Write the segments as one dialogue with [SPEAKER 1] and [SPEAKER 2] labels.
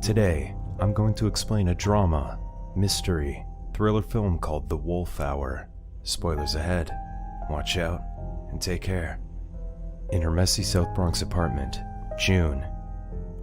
[SPEAKER 1] Today, I'm going to explain a drama, mystery, thriller film called The Wolf Hour. Spoilers ahead. Watch out, and take care. In her messy South Bronx apartment, June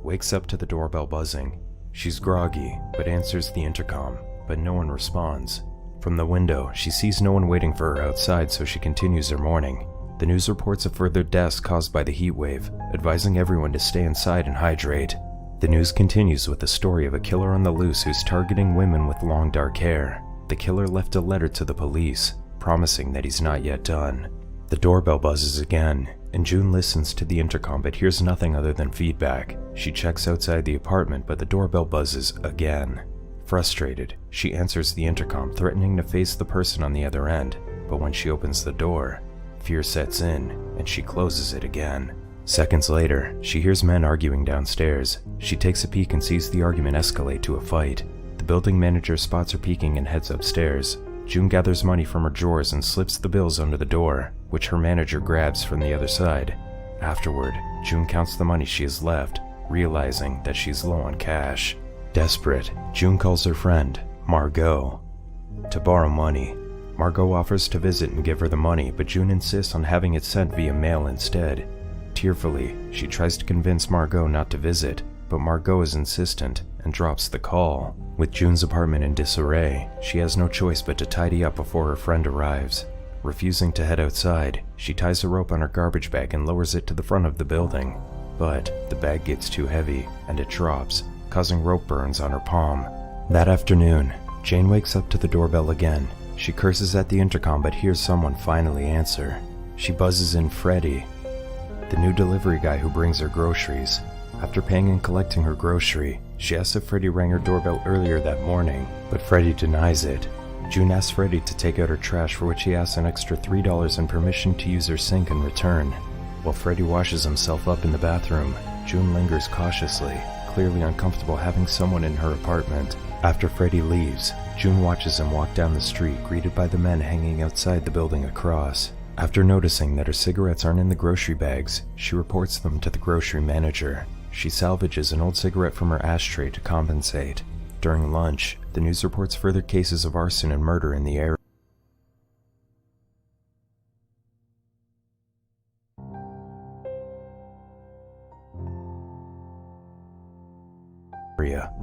[SPEAKER 1] wakes up to the doorbell buzzing. She's groggy, but answers the intercom, but no one responds. From the window, she sees no one waiting for her outside, so she continues her morning. The news reports a further deaths caused by the heat wave, advising everyone to stay inside and hydrate. The news continues with the story of a killer on the loose who's targeting women with long dark hair. The killer left a letter to the police, promising that he's not yet done. The doorbell buzzes again, and June listens to the intercom but hears nothing other than feedback. She checks outside the apartment, but the doorbell buzzes again. Frustrated, she answers the intercom, threatening to face the person on the other end, but when she opens the door, fear sets in, and she closes it again. Seconds later, she hears men arguing downstairs. She takes a peek and sees the argument escalate to a fight. The building manager spots her peeking and heads upstairs. June gathers money from her drawers and slips the bills under the door, which her manager grabs from the other side. Afterward, June counts the money she has left, realizing that she's low on cash. Desperate, June calls her friend, Margot, to borrow money. Margot offers to visit and give her the money, but June insists on having it sent via mail instead. Tearfully, she tries to convince Margot not to visit, but Margot is insistent and drops the call. With June's apartment in disarray, she has no choice but to tidy up before her friend arrives. Refusing to head outside, she ties a rope on her garbage bag and lowers it to the front of the building. But the bag gets too heavy, and it drops, causing rope burns on her palm. That afternoon, Jane wakes up to the doorbell again. She curses at the intercom but hears someone finally answer. She buzzes in Freddie, the new delivery guy who brings her groceries. After paying and collecting her grocery, she asks if Freddie rang her doorbell earlier that morning, but Freddie denies it. June asks Freddie to take out her trash, for which he asks an extra $3 and permission to use her sink in return. While Freddie washes himself up in the bathroom, June lingers cautiously, clearly uncomfortable having someone in her apartment. After Freddie leaves, June watches him walk down the street, greeted by the men hanging outside the building across. After noticing that her cigarettes aren't in the grocery bags, she reports them to the grocery manager. She salvages an old cigarette from her ashtray to compensate. During lunch, the news reports further cases of arson and murder in the area.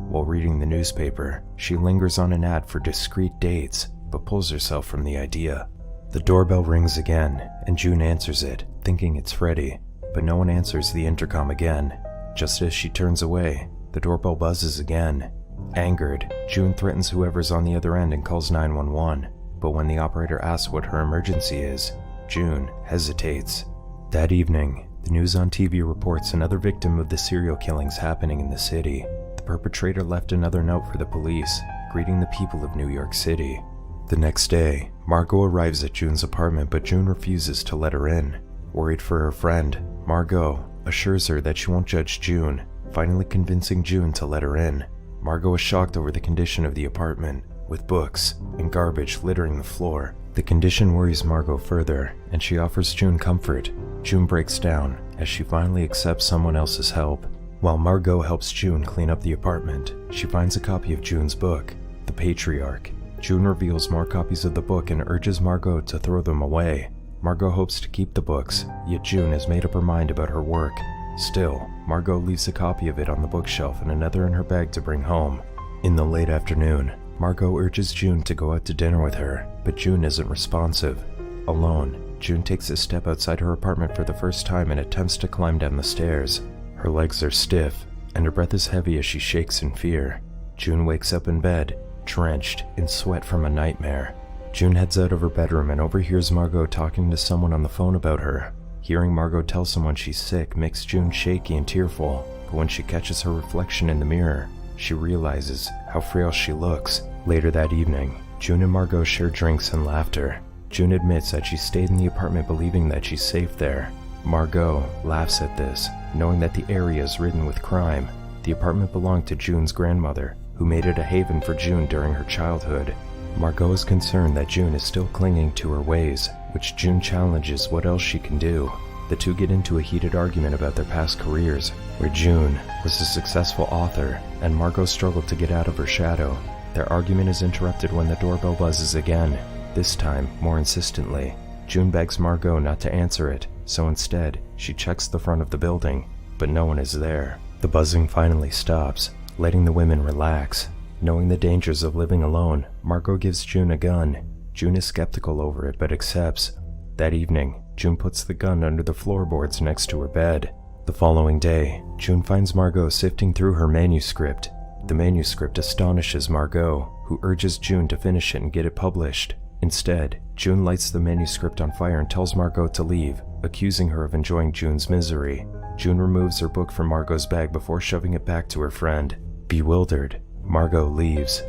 [SPEAKER 1] While reading the newspaper, she lingers on an ad for discreet dates, but pulls herself from the idea. The doorbell rings again, and June answers it, thinking it's Freddie, but no one answers the intercom again. Just as she turns away, the doorbell buzzes again. Angered, June threatens whoever's on the other end and calls 911, but when the operator asks what her emergency is, June hesitates. That evening, the news on TV reports another victim of the serial killings happening in the city. The perpetrator left another note for the police, greeting the people of New York City. The next day, Margot arrives at June's apartment, but June refuses to let her in. Worried for her friend, Margot assures her that she won't judge June, finally convincing June to let her in. Margot is shocked over the condition of the apartment, with books and garbage littering the floor. The condition worries Margot further, and she offers June comfort. June breaks down as she finally accepts someone else's help. While Margot helps June clean up the apartment, she finds a copy of June's book, The Patriarch. June reveals more copies of the book and urges Margot to throw them away. Margot hopes to keep the books, yet June has made up her mind about her work. Still, Margot leaves a copy of it on the bookshelf and another in her bag to bring home. In the late afternoon, Margot urges June to go out to dinner with her, but June isn't responsive. Alone, June takes a step outside her apartment for the first time and attempts to climb down the stairs. Her legs are stiff, and her breath is heavy as she shakes in fear. June wakes up in bed, drenched in sweat from a nightmare. June heads out of her bedroom and overhears Margot talking to someone on the phone about her. Hearing Margot tell someone she's sick makes June shaky and tearful, but when she catches her reflection in the mirror, she realizes how frail she looks. Later that evening, June and Margot share drinks and laughter. June admits that she stayed in the apartment believing that she's safe there. Margot laughs at this, knowing that the area is ridden with crime. The apartment belonged to June's grandmother, who made it a haven for June during her childhood. Margot is concerned that June is still clinging to her ways, which June challenges what else she can do. The two get into a heated argument about their past careers, where June was a successful author and Margot struggled to get out of her shadow. Their argument is interrupted when the doorbell buzzes again, this time more insistently. June begs Margot not to answer it, so instead, she checks the front of the building, but no one is there. The buzzing finally stops, letting the women relax. Knowing the dangers of living alone, Margot gives June a gun. June is skeptical over it but accepts. That evening, June puts the gun under the floorboards next to her bed. The following day, June finds Margot sifting through her manuscript. The manuscript astonishes Margot, who urges June to finish it and get it published. Instead, June lights the manuscript on fire and tells Margot to leave, accusing her of enjoying June's misery. June removes her book from Margot's bag before shoving it back to her friend. Bewildered, Margot leaves.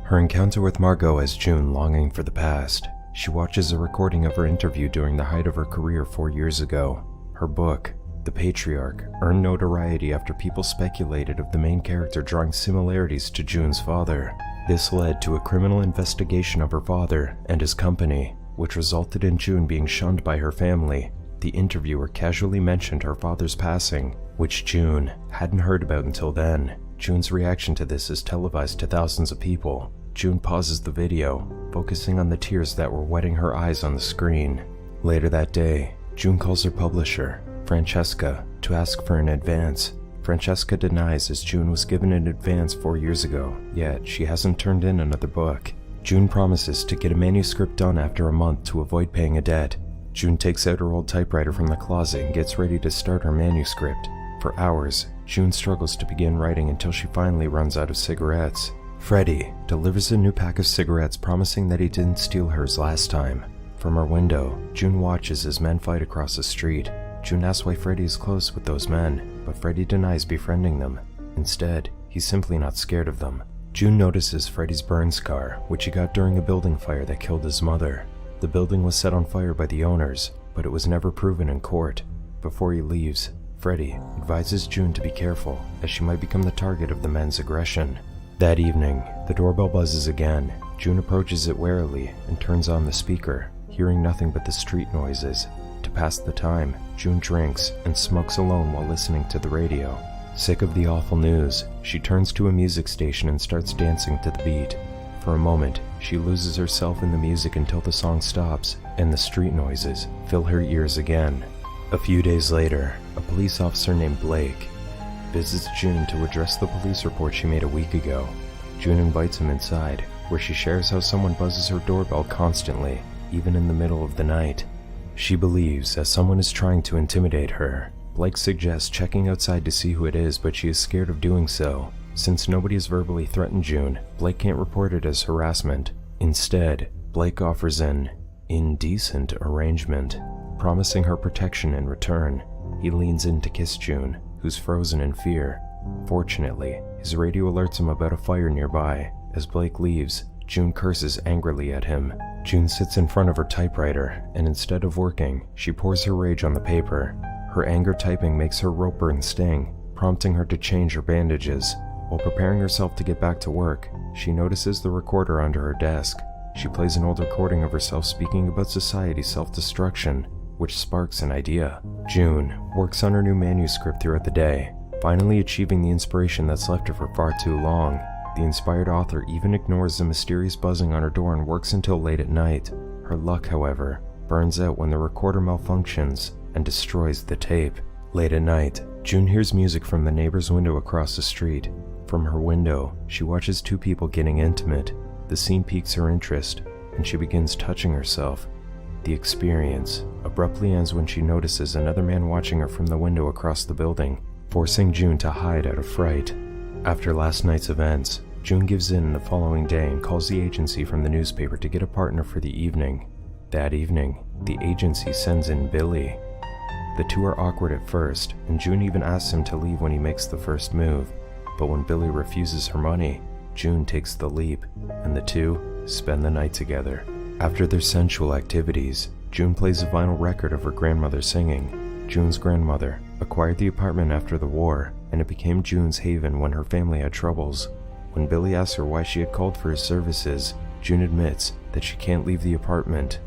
[SPEAKER 1] Her encounter with Margot has June longing for the past. She watches a recording of her interview during the height of her career 4 years ago. Her book, The Patriarch, earned notoriety after people speculated of the main character drawing similarities to June's father. This led to a criminal investigation of her father and his company, which resulted in June being shunned by her family. The interviewer casually mentioned her father's passing, which June hadn't heard about until then. June's reaction to this is televised to thousands of people. June pauses the video, focusing on the tears that were wetting her eyes on the screen. Later that day, June calls her publisher, Francesca, to ask for an advance. Francesca denies as June was given an advance 4 years ago, yet she hasn't turned in another book. June promises to get a manuscript done after a month to avoid paying a debt. June takes out her old typewriter from the closet and gets ready to start her manuscript. For hours, June struggles to begin writing until she finally runs out of cigarettes. Freddie delivers a new pack of cigarettes, promising that he didn't steal hers last time. From her window, June watches as men fight across the street. June asks why Freddie is close with those men, but Freddie denies befriending them. Instead, he's simply not scared of them. June notices Freddie's burn scar, which he got during a building fire that killed his mother. The building was set on fire by the owners, but it was never proven in court. Before he leaves, Freddie advises June to be careful, as she might become the target of the men's aggression. That evening, the doorbell buzzes again. June approaches it warily and turns on the speaker, hearing nothing but the street noises. To pass the time, June drinks and smokes alone while listening to the radio. Sick of the awful news, she turns to a music station and starts dancing to the beat. For a moment, she loses herself in the music until the song stops and the street noises fill her ears again. A few days later, a police officer named Blake visits June to address the police report she made a week ago. June invites him inside, where she shares how someone buzzes her doorbell constantly, even in the middle of the night. She believes that someone is trying to intimidate her. Blake suggests checking outside to see who it is, but she is scared of doing so. Since nobody has verbally threatened June, Blake can't report it as harassment. Instead, Blake offers an indecent arrangement, promising her protection in return. He leans in to kiss June, who's frozen in fear. Fortunately, his radio alerts him about a fire nearby. As Blake leaves, June curses angrily at him. June sits in front of her typewriter, and instead of working, she pours her rage on the paper. Her anger typing makes her rope burn sting, prompting her to change her bandages. While preparing herself to get back to work, she notices the recorder under her desk. She plays an old recording of herself speaking about society's self-destruction, which sparks an idea. June works on her new manuscript throughout the day, finally achieving the inspiration that's left her for far too long. The inspired author even ignores the mysterious buzzing on her door and works until late at night. Her luck, however, burns out when the recorder malfunctions and destroys the tape. Late at night, June hears music from the neighbor's window across the street. From her window, she watches two people getting intimate. The scene piques her interest, and she begins touching herself. The experience abruptly ends when she notices another man watching her from the window across the building, forcing June to hide out of fright. After last night's events, June gives in the following day and calls the agency from the newspaper to get a partner for the evening. That evening, the agency sends in Billy. The two are awkward at first, and June even asks him to leave when he makes the first move. But when Billy refuses her money, June takes the leap, and the two spend the night together. After their sensual activities, June plays a vinyl record of her grandmother singing. June's grandmother acquired the apartment after the war, and it became June's haven when her family had troubles. When Billy asks her why she had called for his services, June admits that she can't leave the apartment,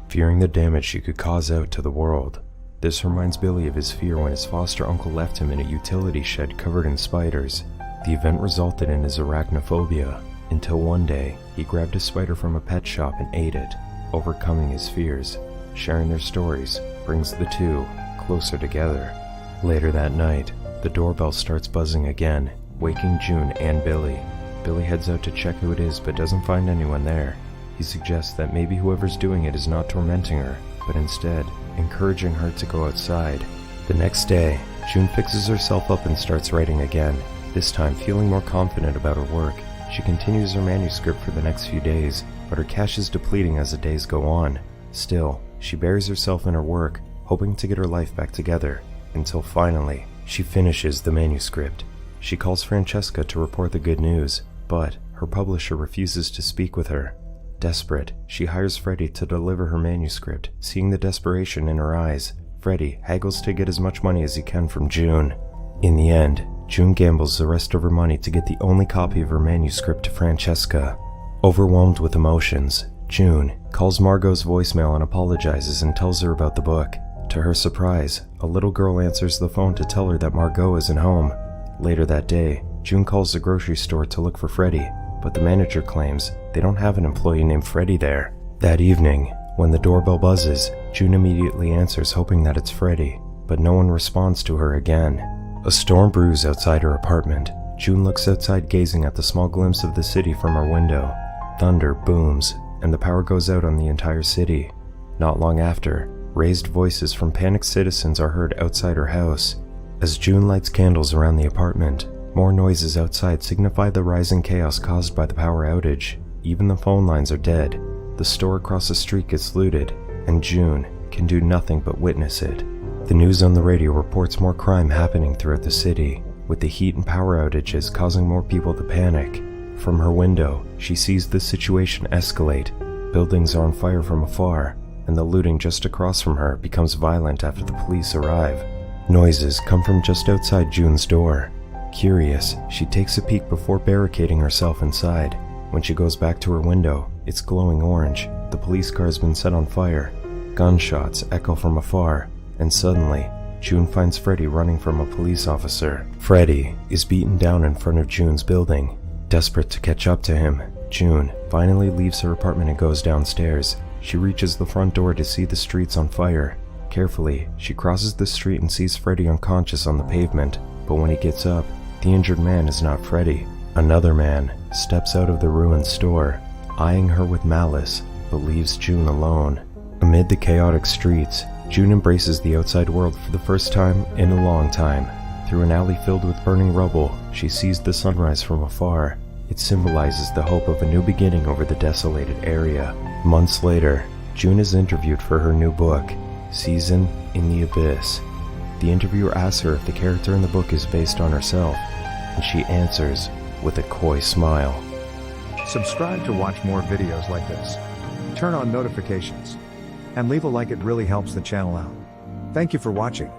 [SPEAKER 1] fearing the damage she could cause out to the world. This reminds Billy of his fear when his foster uncle left him in a utility shed covered in spiders. The event resulted in his arachnophobia, until one day, he grabbed a spider from a pet shop and ate it, overcoming his fears. Sharing their stories brings the two closer together. Later that night, the doorbell starts buzzing again, waking June and Billy. Billy heads out to check who it is but doesn't find anyone there. He suggests that maybe whoever's doing it is not tormenting her, but instead encouraging her to go outside. The next day, June fixes herself up and starts writing again, this time feeling more confident about her work. She continues her manuscript for the next few days, but her cash is depleting as the days go on. Still, she buries herself in her work, hoping to get her life back together, until finally, she finishes the manuscript. She calls Francesca to report the good news, but her publisher refuses to speak with her. Desperate, she hires Freddie to deliver her manuscript. Seeing the desperation in her eyes, Freddie haggles to get as much money as he can from June. In the end, June gambles the rest of her money to get the only copy of her manuscript to Francesca. Overwhelmed with emotions, June calls Margot's voicemail and apologizes and tells her about the book. To her surprise, a little girl answers the phone to tell her that Margot isn't home. Later that day, June calls the grocery store to look for Freddie, but the manager claims they don't have an employee named Freddie there. That evening, when the doorbell buzzes, June immediately answers hoping that it's Freddie, but no one responds to her again. A storm brews outside her apartment. June looks outside gazing at the small glimpse of the city from her window. Thunder booms, and the power goes out on the entire city. Not long after, raised voices from panicked citizens are heard outside her house. As June lights candles around the apartment, more noises outside signify the rising chaos caused by the power outage. Even the phone lines are dead. The store across the street gets looted, and June can do nothing but witness it. The news on the radio reports more crime happening throughout the city, with the heat and power outages causing more people to panic. From her window, she sees the situation escalate. Buildings are on fire from afar, and the looting just across from her becomes violent after the police arrive. Noises come from just outside June's door. Curious, she takes a peek before barricading herself inside. When she goes back to her window, it's glowing orange. The police car has been set on fire. Gunshots echo from afar, and suddenly, June finds Freddie running from a police officer. Freddie is beaten down in front of June's building. Desperate to catch up to him, June finally leaves her apartment and goes downstairs. She reaches the front door to see the streets on fire. Carefully, she crosses the street and sees Freddie unconscious on the pavement, but when he gets up, the injured man is not Freddie. Another man steps out of the ruined store, eyeing her with malice, but leaves June alone. Amid the chaotic streets, June embraces the outside world for the first time in a long time. Through an alley filled with burning rubble, she sees the sunrise from afar. It symbolizes the hope of a new beginning over the desolated area. Months later, June is interviewed for her new book, Season in the Abyss. The interviewer asks her if the character in the book is based on herself, and she answers with a coy smile.
[SPEAKER 2] Subscribe to watch more videos like this. Turn on notifications. And leave a like, it really helps the channel out. Thank you for watching.